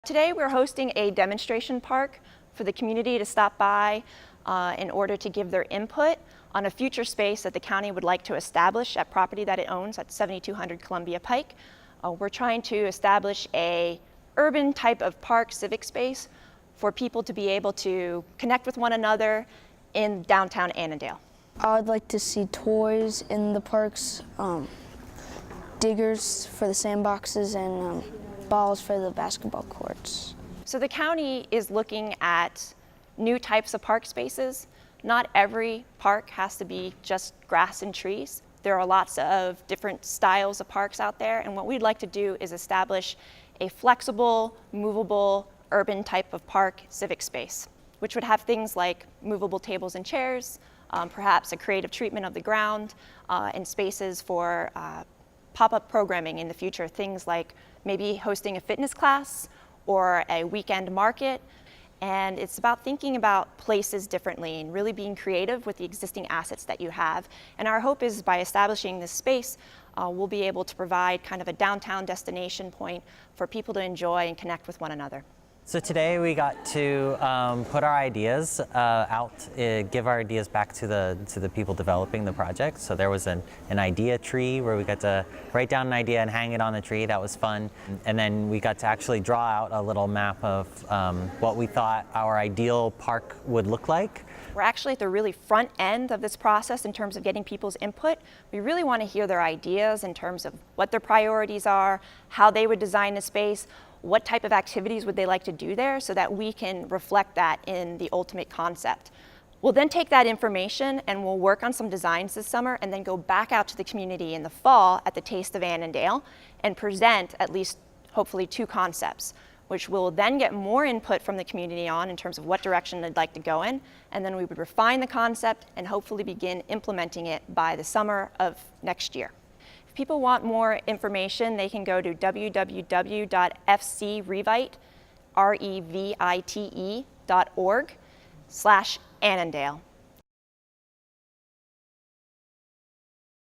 Today we're hosting a demonstration park for the community to stop by in order to give their input on a future space that the county would like to establish at property that it owns at 7200 Columbia Pike. We're trying to establish a urban type of park civic space for people to be able to connect with one another in downtown Annandale. I would like to see toys in the parks, diggers for the sandboxes, and balls for the basketball courts. So the county is looking at new types of park spaces. Not every park has to be just grass and trees. There are lots of different styles of parks out there, and what we'd like to do is establish a flexible, movable, urban type of park civic space, which would have things like movable tables and chairs, perhaps a creative treatment of the ground, and spaces for pop-up programming in the future, things like maybe hosting a fitness class or a weekend market. And it's about thinking about places differently and really being creative with the existing assets that you have. And our hope is by establishing this space, we'll be able to provide kind of a downtown destination point for people to enjoy and connect with one another. So today we got to put our ideas out, give our ideas back to the people developing the project. So there was an idea tree where we got to write down an idea and hang it on the tree. That was fun. And then we got to actually draw out a little map of what we thought our ideal park would look like. We're actually at the really front end of this process in terms of getting people's input. We really want to hear their ideas in terms of what their priorities are, how they would design the space, what type of activities would they like to do there, so that we can reflect that in the ultimate concept. We'll then take that information and we'll work on some designs this summer and then go back out to the community in the fall at the Taste of Annandale and present at least hopefully 2 concepts, which we'll then get more input from the community on in terms of what direction they'd like to go in, and then we would refine the concept and hopefully begin implementing it by the summer of next year. If people want more information, they can go to www.fcrevite.org/Annandale.